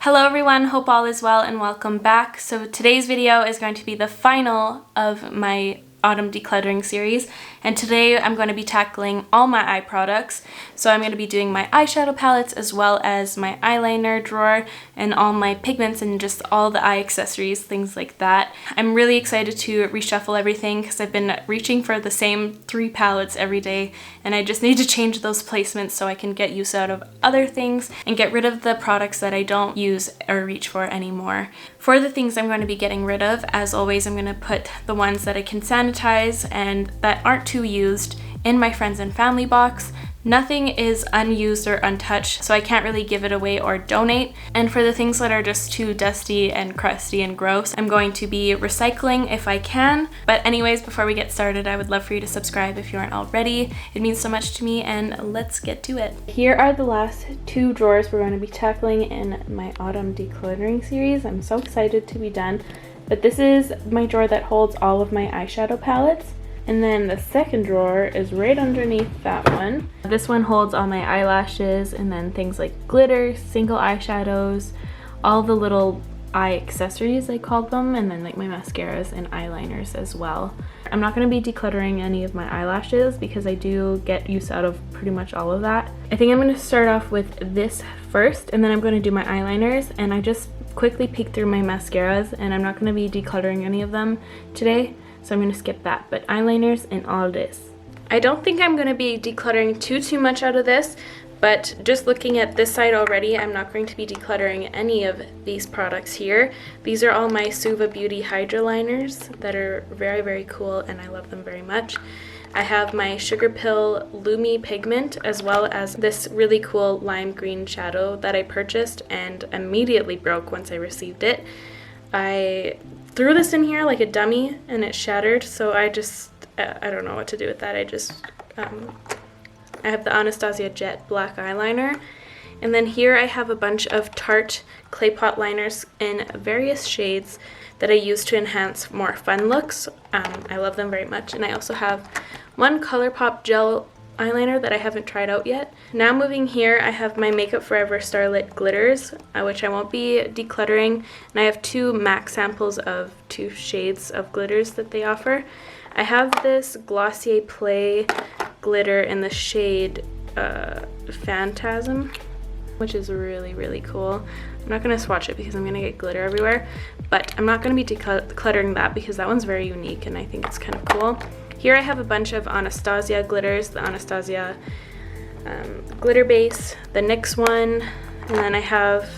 Hello everyone, hope all is well and welcome back. So today's video is going to be the final of my autumn decluttering series, and today I'm going to be tackling all my eye products. So I'm going to be doing my eyeshadow palettes as well as my eyeliner drawer and all my pigments and just all the eye accessories, things like that. I'm really excited to reshuffle everything because I've been reaching for the same 3 palettes every day, and I just need to change those placements so I can get use out of other things and get rid of the products that I don't use or reach for anymore. For the things I'm going to be getting rid of, as always, I'm going to put the ones that I can sanitize and that aren't too used in my friends and family box. Nothing is unused or untouched, so I can't really give it away or donate. And for the things that are just too dusty and crusty and gross, I'm going to be recycling if I can. But anyways, before we get started, I would love for you to subscribe if you aren't already. It means so much to me, and let's get to it. Here are the last 2 drawers we're going to be tackling in my autumn decluttering series. I'm so excited to be done. But this is my drawer that holds all of my eyeshadow palettes. And then the second drawer is right underneath that one. This one holds all my eyelashes and then things like glitter, single eyeshadows, all the little eye accessories I called them, and then like my mascaras and eyeliners as well. I'm not going to be decluttering any of my eyelashes because I do get use out of pretty much all of that. I think I'm going to start off with this first, and then I'm going to do my eyeliners, and I just quickly peeked through my mascaras, and I'm not going to be decluttering any of them today. So I'm going to skip that, but eyeliners and all this. I don't think I'm going to be decluttering too much out of this, but just looking at this side already, I'm not going to be decluttering any of these products here. These are all my Suva Beauty Hydra liners that are very cool, and I love them very much. I have my Sugar Pill Lumi pigment, as well as this really cool lime green shadow that I purchased and immediately broke once I received it. I threw this in here like a dummy and it shattered, so I don't know what to do with that. I have the Anastasia Jet black eyeliner, and then here I have a bunch of Tarte clay pot liners in various shades that I use to enhance more fun looks. I love them very much. And I also have one ColourPop gel eyeliner that I haven't tried out yet. Now moving here, I have my Makeup Forever Starlit glitters, which I won't be decluttering, and I have 2 MAC samples of 2 shades of glitters that they offer. I have this Glossier Play glitter in the shade Phantasm, which is really cool. I'm not going to swatch it because I'm going to get glitter everywhere, but I'm not going to be decluttering that because that one's very unique and I think it's kind of cool. Here I have a bunch of Anastasia glitters, the Anastasia glitter base, the NYX one, and then I have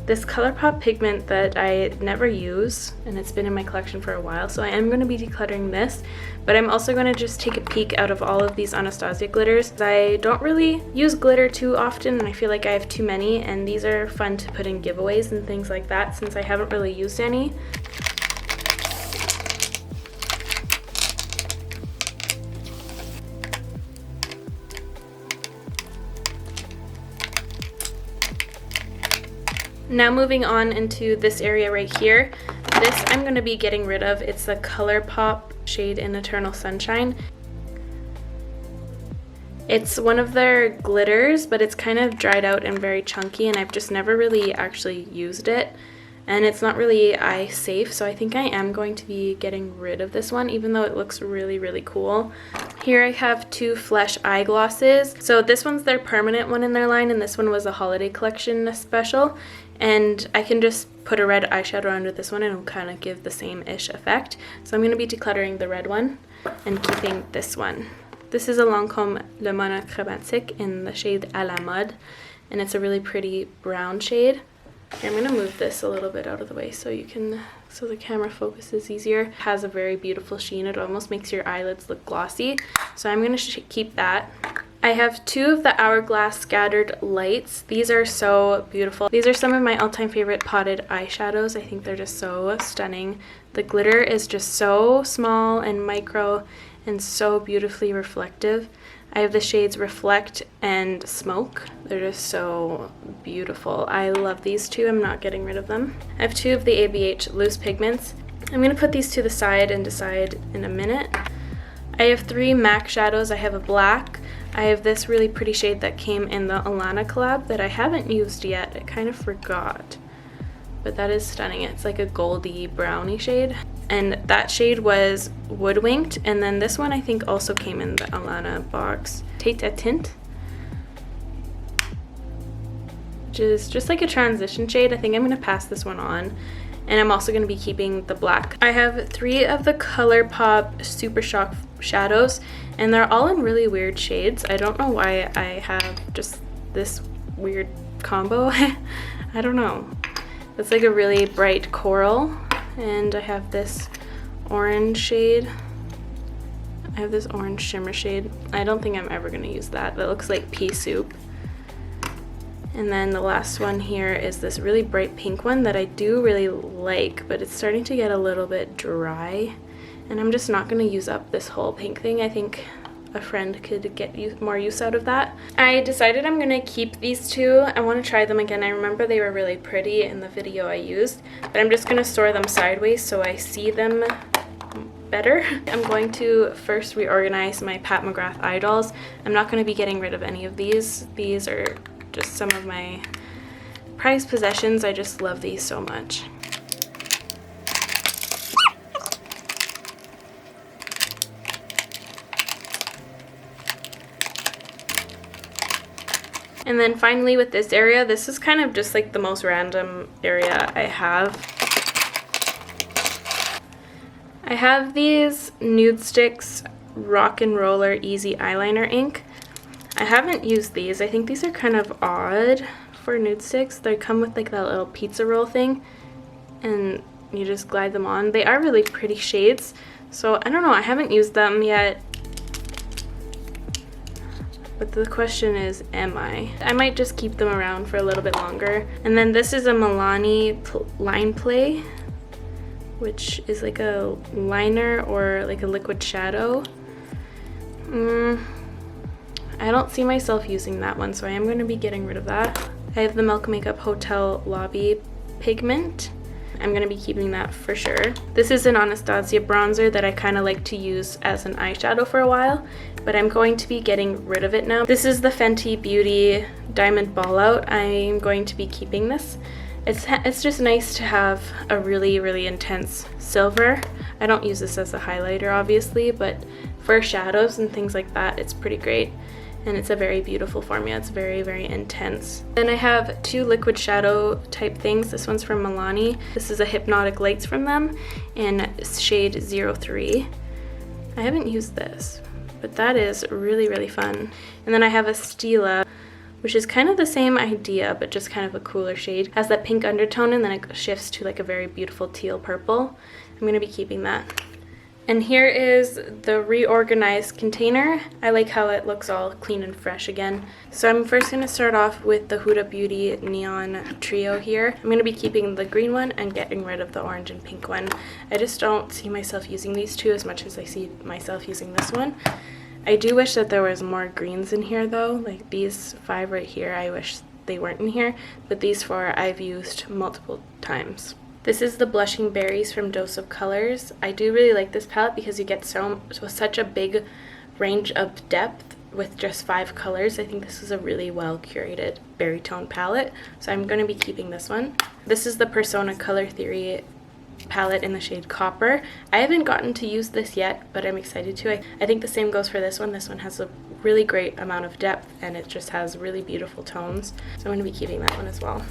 this ColourPop pigment that I never use, and it's been in my collection for a while, so I am going to be decluttering this, but I'm also going to just take a peek out of all of these Anastasia glitters. I don't really use glitter too often, and I feel like I have too many, and these are fun to put in giveaways and things like that since I haven't really used any. Now moving on into this area right here, this I'm going to be getting rid of. It's the ColourPop shade in Eternal Sunshine. It's one of their glitters, but it's kind of dried out and very chunky, and I've just never really actually used it. And it's not really eye safe, so I think I am going to be getting rid of this one, even though it looks really cool. Here I have 2 Flesh eye glosses. So this one's their permanent one in their line, and this one was a holiday collection special. And I can just put a red eyeshadow under this one and it'll kind of give the same-ish effect. So I'm going to be decluttering the red one and keeping this one. This is a Lancôme Le Monochromatique in the shade À la Mode, and it's a really pretty brown shade. Here, I'm going to move this a little bit out of the way so the camera focuses easier. It has a very beautiful sheen. It almost makes your eyelids look glossy, so I'm going to keep that. I have 2 of the Hourglass Scattered Lights. These are so beautiful. These are some of my all-time favorite potted eyeshadows. I think they're just so stunning. The glitter is just so small and micro and so beautifully reflective. I have the shades Reflect and Smoke. They're just so beautiful. I love these 2. I'm not getting rid of them. I have 2 of the ABH loose pigments. I'm going to put these to the side and decide in a minute. I have 3 MAC shadows. I have a black, I have this really pretty shade that came in the Alana collab that I haven't used yet. I kind of forgot. but that is stunning. It's like a goldy browny shade. And that shade was Woodwinked, and then this one I think also came in the Alana box. Tete à Tinte, which is just like a transition shade. I think I'm gonna pass this one on. And I'm also gonna be keeping the black. I have 3 of the ColourPop Super Shock shadows, and they're all in really weird shades. I don't know why I have just this weird combo. I don't know. It's like a really bright coral, and I have this orange shade. I have this orange shimmer shade. I don't think I'm ever gonna use that. That looks like pea soup. And then the last one here is this really bright pink one that I do really like, but it's starting to get a little bit dry. And I'm just not gonna use up this whole pink thing. I think a friend could get more use out of that. I decided I'm gonna keep these 2. I wanna try them again. I remember they were really pretty in the video I used, but I'm just gonna store them sideways so I see them better. I'm going to first reorganize my Pat McGrath eye dolls. I'm not gonna be getting rid of any of these. These are just some of my prized possessions. I just love these so much. And then finally with this area, this is kind of just like the most random area I have. I have these Nude Sticks Rock and Roller Easy Eyeliner ink. I haven't used these. I think these are kind of odd for nude sticks. They come with like that little pizza roll thing, and you just glide them on. They are really pretty shades, so I don't know. I haven't used them yet. But the question is, am I? I might just keep them around for a little bit longer. And then this is a Milani Line Play, which is like a liner or like a liquid shadow. I don't see myself using that one, so I am going to be getting rid of that. I have the Milk Makeup Hotel Lobby Pigment. I'm going to be keeping that for sure. This is an Anastasia bronzer that I kind of like to use as an eyeshadow for a while, but I'm going to be getting rid of it now. This is the Fenty Beauty Diamond Ball Out. I'm going to be keeping this. It's just nice to have a really, really intense silver. I don't use this as a highlighter, obviously, but for shadows and things like that, it's pretty great. And it's a very beautiful formula. It's very, very intense. Then I have 2 liquid shadow type things. This one's from Milani. This is a Hypnotic Lights from them in shade 03. I haven't used this, but that is really, really fun. And then I have a Stila, which is kind of the same idea, but just kind of a cooler shade. It has that pink undertone, and then it shifts to like a very beautiful teal purple. I'm going to be keeping that. And here is the reorganized container. I like how it looks all clean and fresh again. So I'm first going to start off with the Huda Beauty Neon Trio here. I'm going to be keeping the green one and getting rid of the orange and pink one. I just don't see myself using these 2 as much as I see myself using this one. I do wish that there was more greens in here though, like these 5 right here. I wish they weren't in here, but these 4 I've used multiple times. This is the Blushing Berries from Dose of Colors. I do really like this palette because you get such a big range of depth with just 5 colors. I think this is a really well curated berry tone palette, so I'm going to be keeping this one. This is the Persona Color Theory palette in the shade Copper. I haven't gotten to use this yet, but I'm excited to. I think the same goes for this one. This one has a really great amount of depth, and it just has really beautiful tones, so I'm going to be keeping that one as well.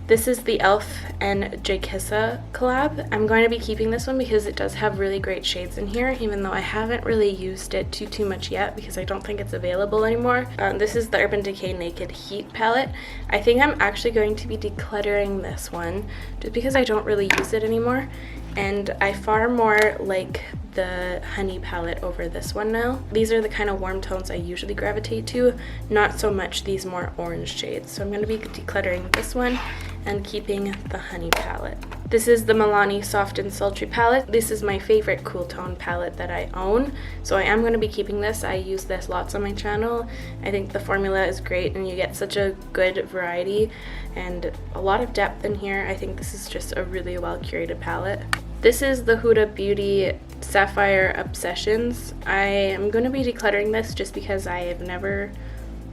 This is the e.l.f. and Jakissa collab. I'm going to be keeping this one because it does have really great shades in here, even though I haven't really used it too much yet because I don't think it's available anymore. This is the Urban Decay Naked Heat palette. I think I'm actually going to be decluttering this one just because I don't really use it anymore. And I far more like the Honey palette over this one now. These are the kind of warm tones I usually gravitate to, not so much these more orange shades. So I'm going to be decluttering this one and keeping the Honey palette. This is the Milani Soft and Sultry palette. This is my favorite cool tone palette that I own, so I am going to be keeping this. I use this lots on my channel. I think the formula is great and you get such a good variety and a lot of depth in here. I think this is just a really well curated palette. This is the Huda Beauty Sapphire Obsessions. I am going to be decluttering this just because I have never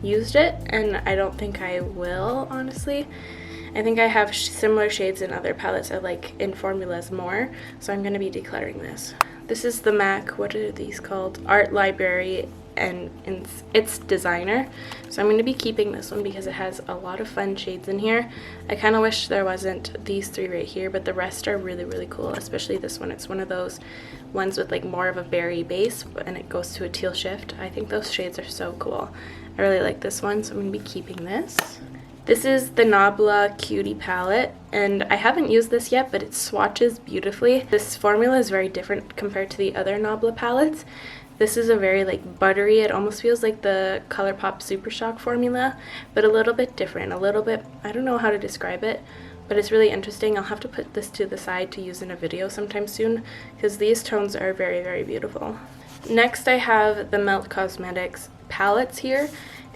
used it and I don't think I will, honestly. I think I have similar shades in other palettes I like in formulas more, so I'm going to be decluttering this. This is the MAC, what are these called? Art Library, and it's designer. So I'm going to be keeping this one because it has a lot of fun shades in here. I kind of wish there wasn't these three right here, but the rest are really, really cool, especially this one. It's one of those ones with like more of a berry base and it goes to a teal shift. I think those shades are so cool. I really like this one, so I'm going to be keeping this. This is the Nabla Cutie palette, and I haven't used this yet, but it swatches beautifully. This formula is very different compared to the other Nabla palettes. This is a very like buttery, it almost feels like the ColourPop Super Shock formula, but a little bit different, a little bit, I don't know how to describe it, but it's really interesting. I'll have to put this to the side to use in a video sometime soon, because these tones are very, very beautiful. Next I have the Melt Cosmetics palettes here,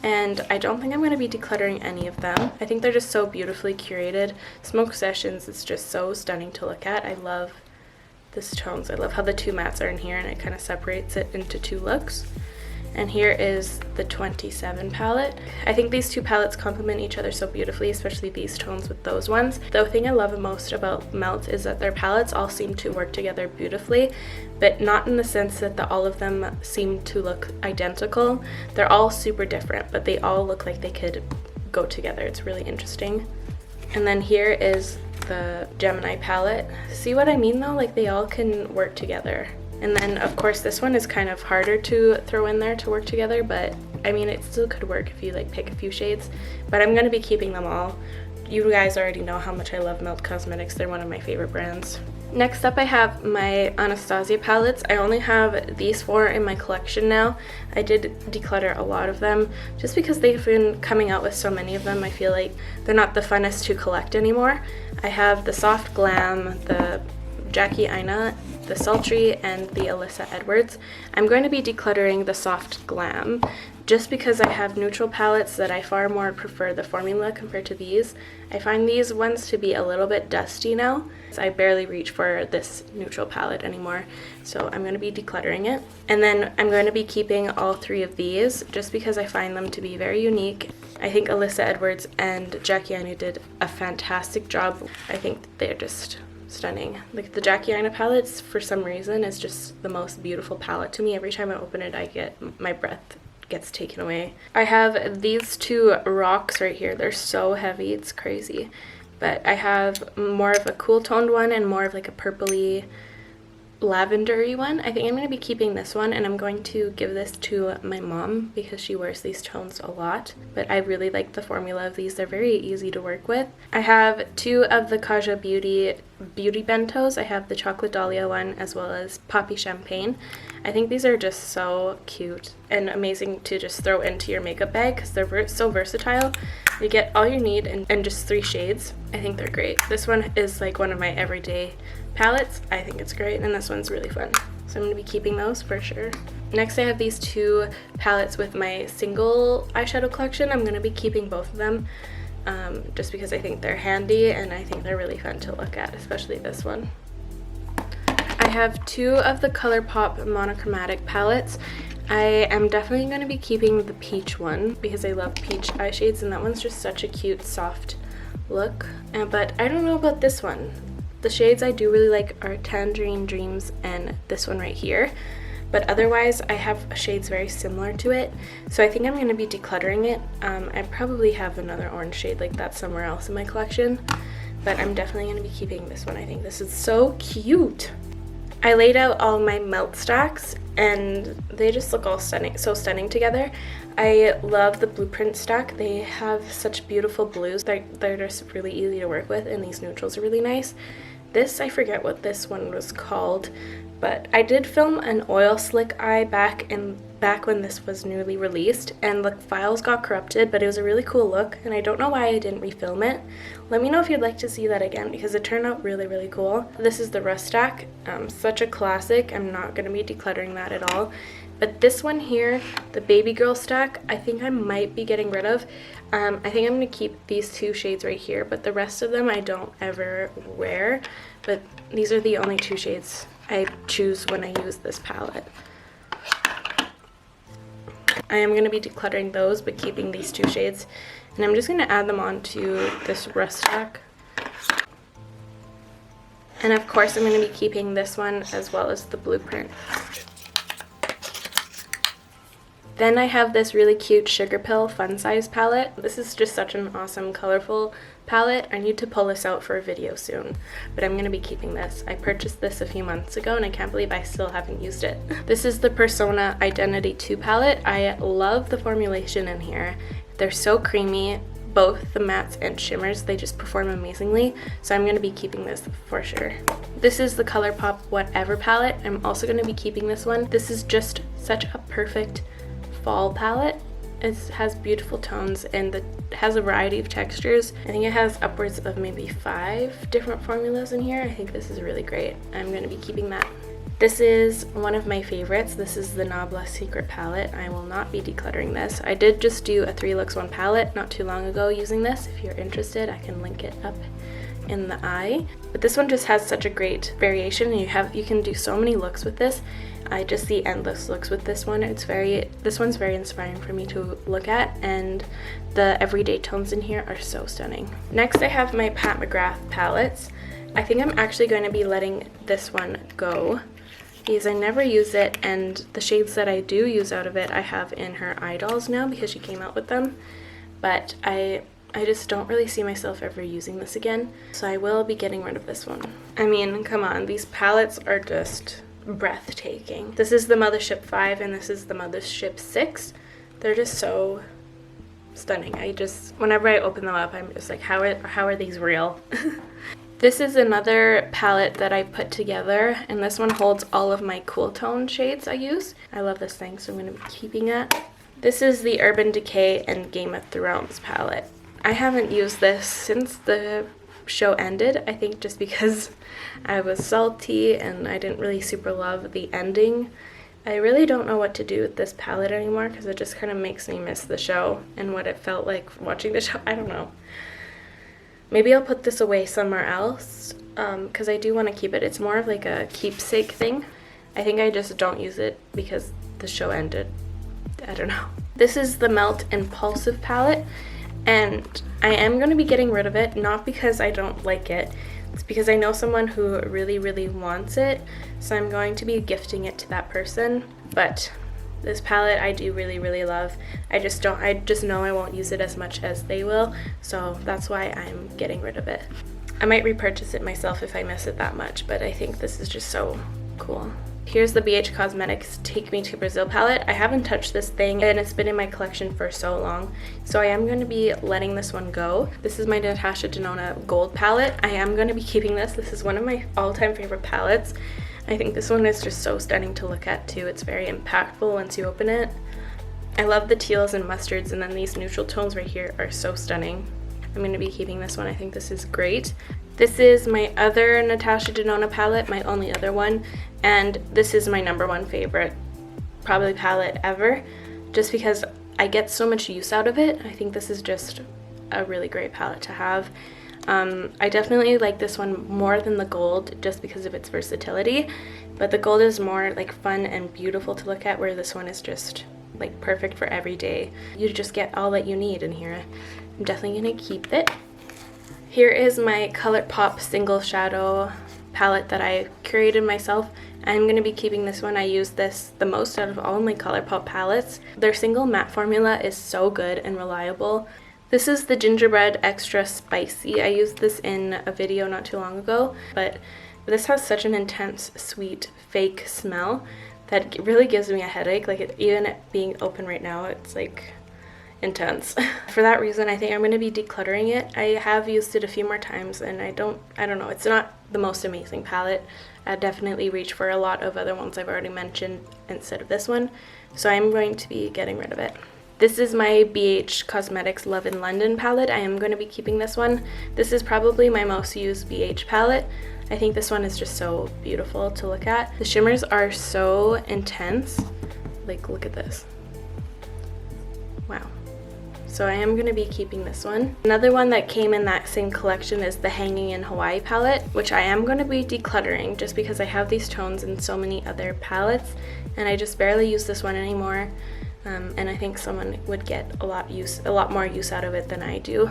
and I don't think I'm going to be decluttering any of them. I think they're just so beautifully curated. Smoke Sessions is just so stunning to look at. I love this tones. I love how the two mattes are in here and it kind of separates it into two looks. And here is the 27 palette. I think these two palettes complement each other so beautifully, especially these tones with those ones. The thing I love most about Melt is that their palettes all seem to work together beautifully, but not in the sense that all of them seem to look identical. They're all super different, but they all look like they could go together. It's really interesting. And then here is the Gemini palette. See what I mean though? Like they all can work together. And then of course this one is kind of harder to throw in there to work together, but I mean it still could work if you like pick a few shades. But I'm going to be keeping them all. You guys already know how much I love Melt Cosmetics. They're one of my favorite brands. Next up I have my Anastasia palettes. I only have these four in my collection now. I did declutter a lot of them just because they've been coming out with so many of them. I feel like they're not the funnest to collect anymore. I have the Soft Glam, the Jackie Aina, the Sultry, and the Alyssa Edwards. I'm going to be decluttering the Soft Glam just because I have neutral palettes that I far more prefer the formula compared to these. I find these ones to be a little bit dusty now. I barely reach for this neutral palette anymore, so I'm going to be decluttering it. And then I'm going to be keeping all three of these just because I find them to be very unique. I think Alyssa Edwards and Jackie Aina did a fantastic job. I think they're just stunning. Like the Jackie Aina palettes, for some reason, is just the most beautiful palette to me. Every time I open it, my breath gets taken away. I have these two rocks right here. They're so heavy, it's crazy. But I have more of a cool toned one and more of like a purpley lavendery one. I think I'm going to be keeping this one, and I'm going to give this to my mom because she wears these tones a lot. But I really like the formula of these. They're very easy to work with. I have two of the Kaja Beauty bentos. I have the Chocolate Dahlia one as well as Poppy Champagne. I think these are just so cute and amazing to just throw into your makeup bag because they're so versatile. You get all you need in just 3 shades. I think they're great. This one is like one of my everyday palettes. I think it's great, and this one's really fun. So I'm going to be keeping those for sure. Next I have these two palettes with my single eyeshadow collection. I'm going to be keeping both of them just because I think they're handy and I think they're really fun to look at, especially this one. I have two of the ColourPop monochromatic palettes. I am definitely going to be keeping the peach one because I love peach eye shades, and that one's just such a cute soft look. But I don't know about this one. The shades I do really like are Tangerine Dreams and this one right here. But otherwise, I have shades very similar to it. So I think I'm going to be decluttering it. I probably have another orange shade like that somewhere else in my collection. But I'm definitely going to be keeping this one. I think this is so cute. I laid out all my melt stacks and they just look all stunning, so stunning together. I love the Blueprint stack. They have such beautiful blues. They're just really easy to work with, and these neutrals are really nice. This, I forget what this one was called, but I did film an oil slick eye back when this was newly released, and the files got corrupted, but it was a really cool look, and I don't know why I didn't refilm it. Let me know if you'd like to see that again because it turned out really, really cool. This is the Rust stack, such a classic. I'm not going to be decluttering that at all. But this one here, the Baby Girl stack, I think I might be getting rid of. I think I'm going to keep these two shades right here, but the rest of them I don't ever wear. But these are the only two shades I choose when I use this palette. I am going to be decluttering those, but keeping these two shades. And I'm just going to add them onto this rust stack. And of course, I'm going to be keeping this one as well as the blueprint. Then I have this really cute Sugar Pill Fun Size palette. This is just such an awesome, colorful palette. I need to pull this out for a video soon, but I'm going to be keeping this. I purchased this a few months ago and I can't believe I still haven't used it. This is the Persona Identity 2 palette. I love the formulation in here. They're so creamy. Both the mattes and shimmers, they just perform amazingly, so I'm going to be keeping this for sure. This is the ColourPop Whatever palette. I'm also going to be keeping this one. This is just such a perfect fall palette. It has beautiful tones and it has a variety of textures. I think it has upwards of maybe 5 different formulas in here. I think this is really great. I'm going to be keeping that. This is one of my favorites. This is the Nabla Secret palette. I will not be decluttering this. I did just do a 3 looks 1 palette not too long ago using this. If you're interested, I can link it up in the eye. But this one just has such a great variation, and you can do so many looks with this. I just see endless looks with this one. This one's very inspiring for me to look at, and the everyday tones in here are so stunning. Next, I have my Pat McGrath palettes. I think I'm actually going to be letting this one go, because I never use it, and the shades that I do use out of it I have in her eye dolls now because she came out with them, but I just don't really see myself ever using this again, so I will be getting rid of this one. I mean, come on, these palettes are just breathtaking. This is the Mothership 5 and this is the Mothership 6. They're just so stunning. Whenever I open them up, I'm just like, how are these real? This is another palette that I put together, and this one holds all of my cool tone shades I use. I love this thing, so I'm going to be keeping it. This is the Urban Decay and Game of Thrones palette. I haven't used this since the show ended, I think just because I was salty and I didn't really super love the ending. I really don't know what to do with this palette anymore because it just kind of makes me miss the show and what it felt like watching the show. I don't know. Maybe I'll put this away somewhere else because I do want to keep it. It's more of like a keepsake thing. I think I just don't use it because the show ended. I don't know. This is the Melt Impulsive palette, and I am going to be getting rid of it, not because I don't like it. It's because I know someone who really, really wants it, so I'm going to be gifting it to that person. But this palette I do really, really love. I just know I won't use it as much as they will, so that's why I'm getting rid of it. I might repurchase it myself if I miss it that much, but I think this is just so cool. Here's the BH Cosmetics Take Me to Brazil palette. I haven't touched this thing and it's been in my collection for so long, so I am going to be letting this one go. This is my Natasha Denona Gold palette. I am going to be keeping this. This is one of my all-time favorite palettes. I think this one is just so stunning to look at too. It's very impactful once you open it. I love the teals and mustards, and then these neutral tones right here are so stunning. I'm going to be keeping this one. I think this is great. This is my other Natasha Denona palette, my only other one, and this is my #1 favorite probably palette ever, just because I get so much use out of it. I think this is just a really great palette to have. I definitely like this one more than the gold just because of its versatility, but the gold is more like fun and beautiful to look at, where this one is just like perfect for every day. You just get all that you need in here. I'm definitely gonna keep it. Here is my ColourPop Single Shadow palette that I curated myself. I'm going to be keeping this one. I use this the most out of all my ColourPop palettes. Their single matte formula is so good and reliable. This is the Gingerbread Extra Spicy. I used this in a video not too long ago, but this has such an intense, sweet, fake smell that it really gives me a headache. Like, even being open right now, it's like intense. For that reason, I think I'm going to be decluttering it. I have used it a few more times and I don't know, it's not the most amazing palette. I'd definitely reach for a lot of other ones I've already mentioned instead of this one, so I'm going to be getting rid of it. This is my BH Cosmetics Love in London palette. I am going to be keeping this one. This is probably my most used BH palette. I think this one is just so beautiful to look at. The shimmers are so intense. Like, look at this. Wow. So I am going to be keeping this one. Another one that came in that same collection is the Hanging in Hawaii palette, which I am going to be decluttering just because I have these tones in so many other palettes and I just barely use this one anymore. and I think someone would get a lot more use out of it than I do.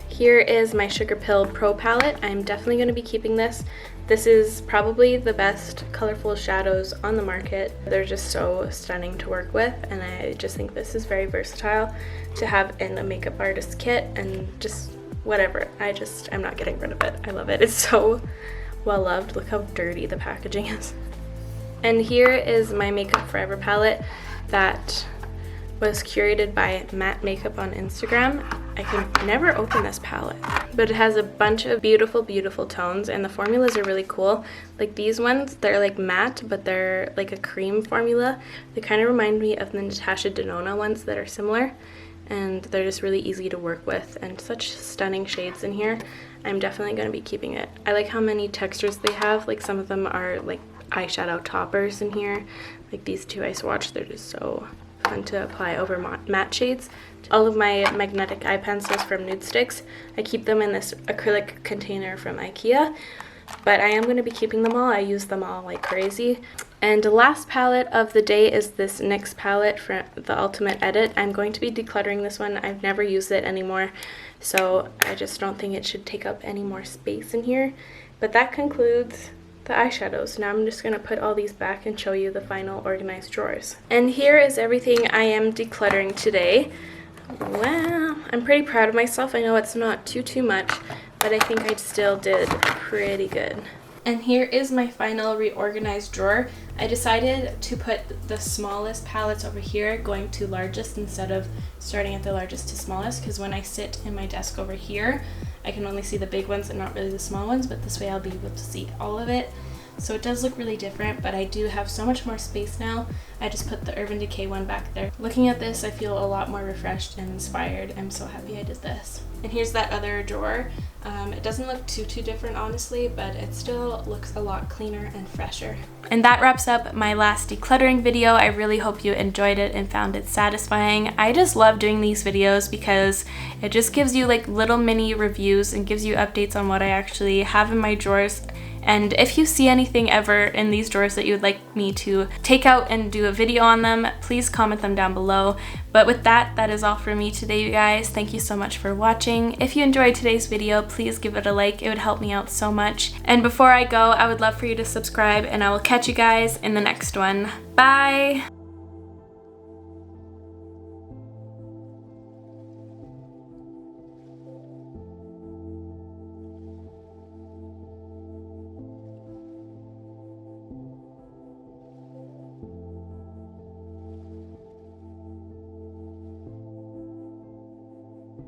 Here is my Sugar Pill Pro palette. I'm definitely going to be keeping this. This is probably the best colorful shadows on the market. They're just so stunning to work with, and I just think this is very versatile to have in a makeup artist kit and just whatever. I'm not getting rid of it. I love it. It's so well loved. Look how dirty the packaging is. And here is my Makeup Forever palette that was curated by Matte Makeup on Instagram. I can never open this palette, but it has a bunch of beautiful tones, and the formulas are really cool. Like these ones, they're like matte, but they're like a cream formula. They kind of remind me of the Natasha Denona ones that are similar, and they're just really easy to work with, and such stunning shades in here. I'm definitely going to be keeping it. I like how many textures they have. Like some of them are like eyeshadow toppers in here. Like these two I swatched, they're just so fun to apply over matte shades. All of my magnetic eye pencils from Nude Sticks, I keep them in this acrylic container from IKEA, but I am going to be keeping them all. I use them all like crazy. And the last palette of the day is this NYX palette from the Ultimate Edit. I'm going to be decluttering this one. I've never used it anymore, so I just don't think it should take up any more space in here. But that concludes the eyeshadows. Now I'm just going to put all these back and show you the final organized drawers. And here is everything I am decluttering today. Wow, I'm pretty proud of myself. I know it's not too much, but I think I still did pretty good. And here is my final reorganized drawer. I decided to put the smallest palettes over here, going to largest instead of starting at the largest to smallest, because when I sit in my desk over here, I can only see the big ones and not really the small ones, but this way I'll be able to see all of it. So it does look really different, but I do have so much more space now. I just put the Urban Decay one back there. Looking at this, I feel a lot more refreshed and inspired. I'm so happy I did this. And here's that other drawer. It doesn't look too different, honestly, but it still looks a lot cleaner and fresher. And that wraps up my last decluttering video. I really hope you enjoyed it and found it satisfying. I just love doing these videos because it just gives you like little mini reviews and gives you updates on what I actually have in my drawers. And if you see anything ever in these drawers that you would like me to take out and do a video on them, please comment them down below. But with that, that is all for me today, you guys. Thank you so much for watching. If you enjoyed today's video, please give it a like. It would help me out so much. And before I go, I would love for you to subscribe, and I will catch you guys in the next one. Bye!